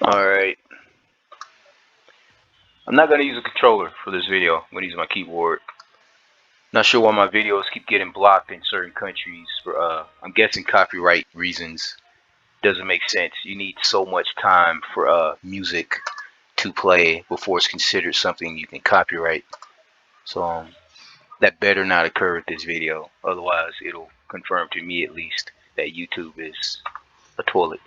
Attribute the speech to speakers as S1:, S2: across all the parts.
S1: Alright, I'm not going to use a controller for this video. I'm going to use my keyboard. Not sure why my videos keep getting blocked in certain countries for, I'm guessing copyright reasons. Doesn't make sense. You need so much time for music to play before it's considered something you can copyright. So that better not occur with this video. Otherwise, it'll confirm to me at least that YouTube is a toilet.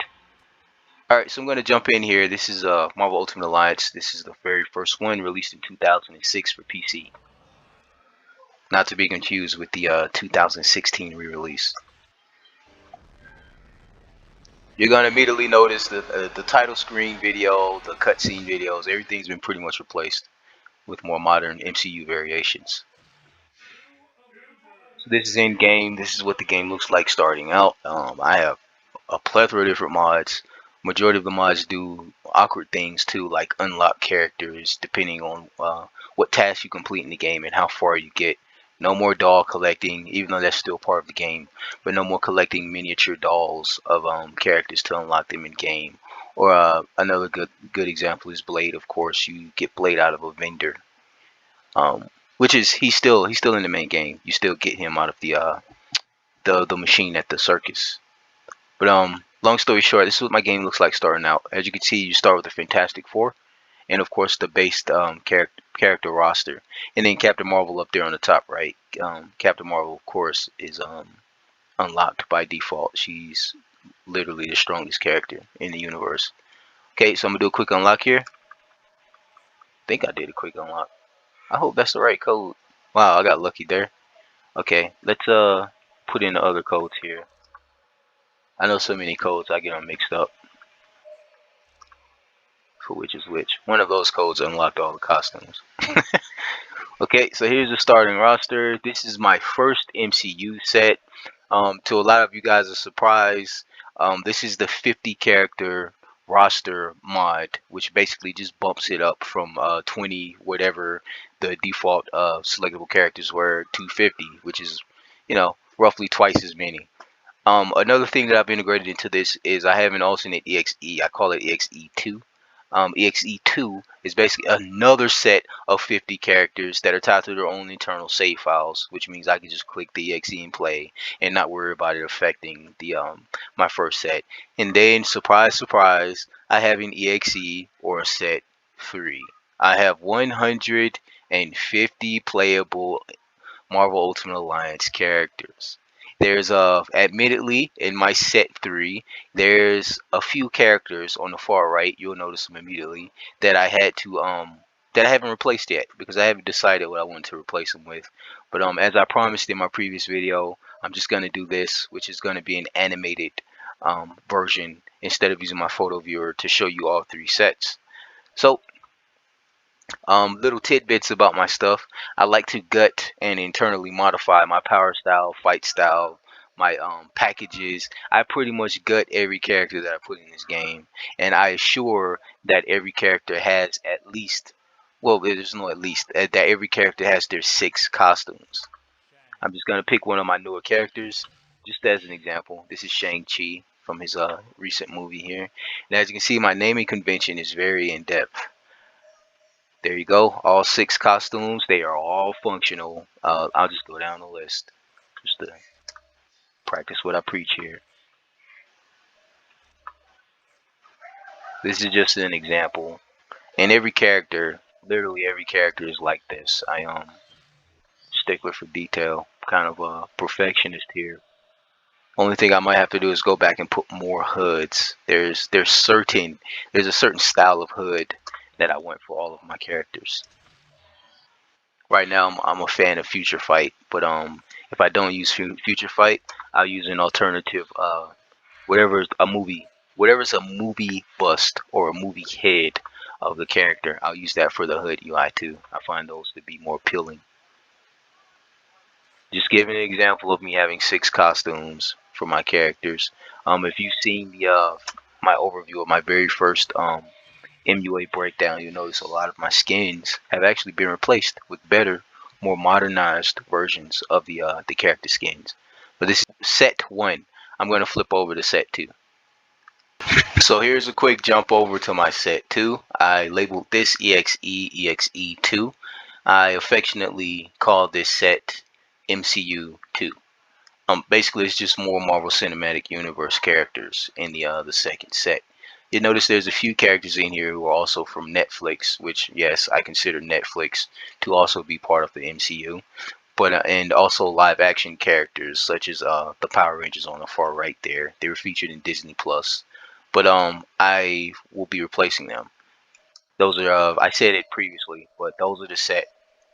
S1: Alright, so I'm going to jump in here. This is Marvel Ultimate Alliance. This is the very first one, released in 2006 for PC. Not to be confused with the 2016 re-release. You're going to immediately notice the title screen video, the cutscene videos, everything's been pretty much replaced with more modern MCU variations. So this is in game. This is what the game looks like starting out. I have a plethora of different mods. Majority of the mods do awkward things too, like unlock characters depending on what tasks you complete in the game and how far you get. No more doll collecting, even though that's still part of the game, but no more collecting miniature dolls of characters to unlock them in game. Or another good example is Blade. Of course, you get Blade out of a vendor, which is he's still in the main game. You still get him out of the machine at the circus. But long story short, this is what my game looks like starting out. As you can see, you start with the Fantastic Four, and of course the base character roster, and then Captain Marvel up there on the top right. Captain Marvel, of course, is unlocked by default. She's literally the strongest character in the universe. Okay, so I'm gonna do a quick unlock here. I think I did a quick unlock. I hope that's the right code. Wow, I got lucky there. Okay, let's put in the other codes here. I know so many codes, I get them mixed up for which is which. One of those codes unlocked all the costumes. Okay, so here's the starting roster. This is my first MCU set. To a lot of you guys' surprise, this is the 50 character roster mod, which basically just bumps it up from 20 whatever the default selectable characters were to 50, which is, you know, roughly twice as many. Another thing that I've integrated into this is I have an alternate EXE. I call it EXE2. EXE2 is basically another set of 50 characters that are tied to their own internal save files, which means I can just click the EXE and play and not worry about it affecting the my first set. And then, surprise, surprise, I have an EXE or a set 3. I have 150 playable Marvel Ultimate Alliance characters. There's admittedly in my set 3, there's a few characters on the far right, you'll notice them immediately, that I had to that I haven't replaced yet because I haven't decided what I want to replace them with. But as I promised in my previous video, I'm just gonna do this, which is gonna be an animated version instead of using my photo viewer to show you all 3 sets. So little tidbits about my stuff. I like to gut and internally modify my power style, fight style, my packages. I pretty much gut every character that I put in this game, and I assure that every character has at least, well, there's no at least, that every character has their 6 costumes. I'm just gonna pick one of my newer characters, just as an example. This is Shang-Chi from his recent movie here, and as you can see, my naming convention is very in depth. There you go. All 6 costumes. They are all functional. I'll just go down the list just to practice what I preach here. This is just an example. And every character, literally every character is like this. I stickler for detail, kind of a perfectionist here. Only thing I might have to do is go back and put more hoods. There's a certain style of hood that I want for all of my characters. Right now I'm a fan of Future Fight, but if I don't use Future Fight, I'll use an alternative whatever's a movie bust or a movie head of the character. I'll use that for the hood UI too. I find those to be more appealing. Just giving an example of me having 6 costumes for my characters. If you've seen the my overview of my very first MUA breakdown, you'll notice a lot of my skins have actually been replaced with better, more modernized versions of the character skins. But this is set 1. I'm going to flip over to set 2. So here's a quick jump over to my set 2. I labeled this EXE2. I affectionately call this set MCU 2. Basically, it's just more Marvel Cinematic Universe characters in the second set. You notice there's a few characters in here who are also from Netflix, which yes, I consider Netflix to also be part of the MCU. But and also live action characters such as the Power Rangers on the far right there. They were featured in Disney Plus, but I will be replacing them. Those are I said it previously, but those are the set.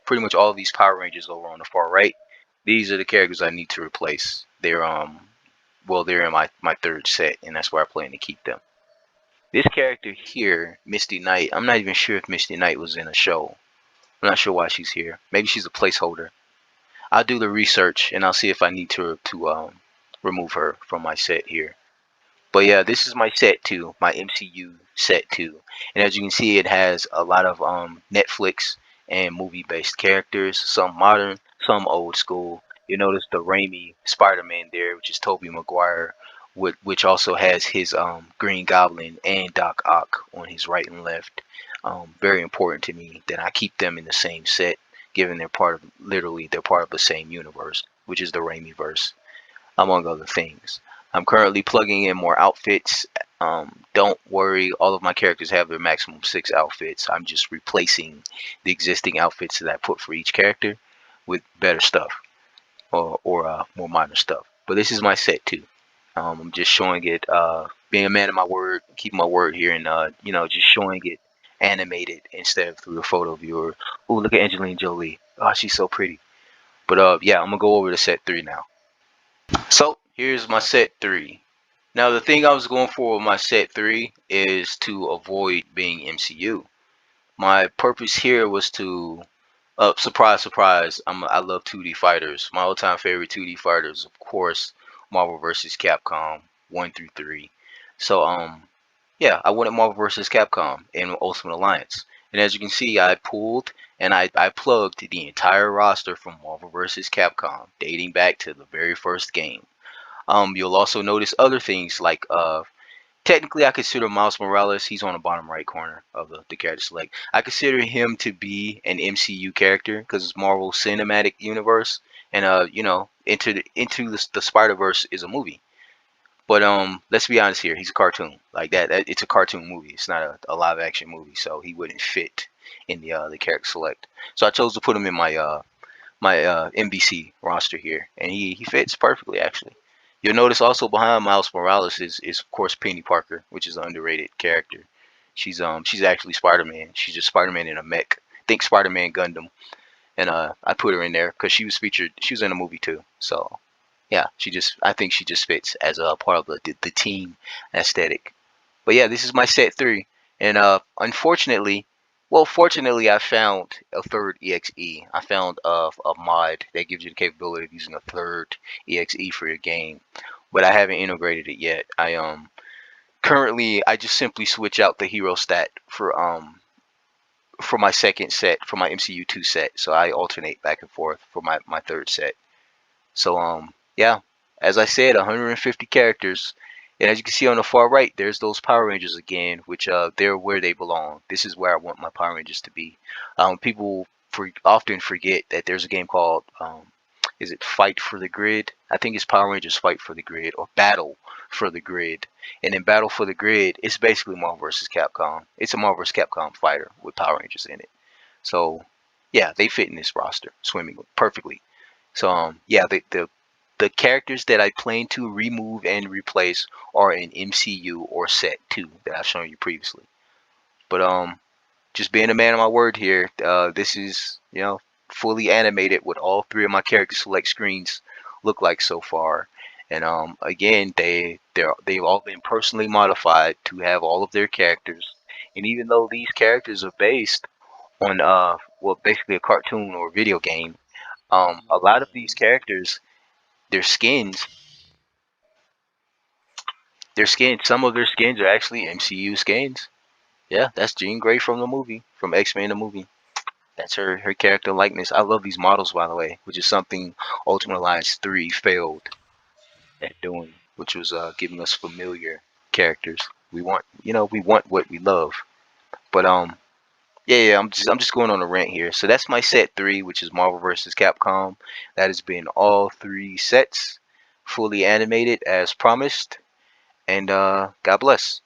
S1: Pretty much all of these Power Rangers over on the far right. These are the characters I need to replace. They're well, they're in my third set, and that's where I plan to keep them. This character here, Misty Knight. I'm not even sure if Misty Knight was in a show. I'm not sure why she's here. Maybe she's a placeholder. I'll do the research and I'll see if I need to remove her from my set here. But yeah, this is my set 2, my MCU set 2. And as you can see, it has a lot of Netflix and movie-based characters, some modern, some old school. You notice the Raimi Spider-Man there, which is Tobey Maguire, which also has his Green Goblin and Doc Ock on his right and left. Very important to me that I keep them in the same set, given they're part of literally they're part of the same universe, which is the Raimi verse, among other things. I'm currently plugging in more outfits. Don't worry, all of my characters have their maximum 6 outfits. I'm just replacing the existing outfits that I put for each character with better stuff or more minor stuff. But this is my set 2. I'm just showing it, being a man of my word, keeping my word here, and just showing it animated instead of through a photo viewer. Oh, look at Angelina Jolie. Oh, she's so pretty. But yeah, I'm gonna go over to set 3 now. So here's my set 3. Now the thing I was going for with my set 3 is to avoid being MCU. My purpose here was to, surprise, surprise, I love 2D fighters. My all-time favorite 2D fighters, of course, Marvel vs. Capcom 1 through 3. So yeah, I wanted Marvel vs. Capcom in Ultimate Alliance. And as you can see, I pulled and I plugged the entire roster from Marvel vs. Capcom, dating back to the very first game. You'll also notice other things like technically I consider Miles Morales, he's on the bottom right corner of the character select. I consider him to be an MCU character because it's Marvel Cinematic Universe, and into the Spider Verse is a movie. But let's be honest here, he's a cartoon. Like it's a cartoon movie. It's not a live action movie, so he wouldn't fit in the character select. So I chose to put him in my NBC roster here, and he fits perfectly actually. You'll notice also behind Miles Morales is of course Penny Parker, which is an underrated character. She's actually Spider-Man. She's just Spider-Man in a mech. Think Spider-Man Gundam, and I put her in there because she was featured. She was in a movie too. So yeah, I think she just fits as a part of the team aesthetic. But yeah, this is my set 3, and unfortunately, well, fortunately, I found a third EXE. I found a mod that gives you the capability of using a third EXE for your game, but I haven't integrated it yet. I currently I just simply switch out the hero stat for my second set for my MCU 2 set, so I alternate back and forth for my third set. So yeah, as I said, 150 characters, and as you can see on the far right, there's those Power Rangers again, which they're where they belong. This is where I want my Power Rangers to be. People often forget that there's a game called is it Fight for the Grid? I think it's Power Rangers Fight for the Grid or Battle for the Grid. And in Battle for the Grid, it's basically Marvel vs. Capcom. It's a Marvel vs. Capcom fighter with Power Rangers in it. So yeah, they fit in this roster swimming perfectly. So yeah, the characters that I plan to remove and replace are in MCU or set 2 that I've shown you previously. But just being a man of my word here, this is fully animated what all 3 of my character select screens look like so far. And again, they've all been personally modified to have all of their characters. And even though these characters are based on basically a cartoon or video game, a lot of these characters, their skins, some of their skins are actually MCU skins. Yeah, that's Jean Grey from the movie, from X-Men the movie. That's her character likeness. I love these models, by the way, which is something Ultimate Alliance 3 failed at doing, which was giving us familiar characters. We want, we want what we love. But yeah, I'm just going on a rant here. So that's my set three, which is Marvel vs. Capcom. That has been all three sets, fully animated as promised. And God bless.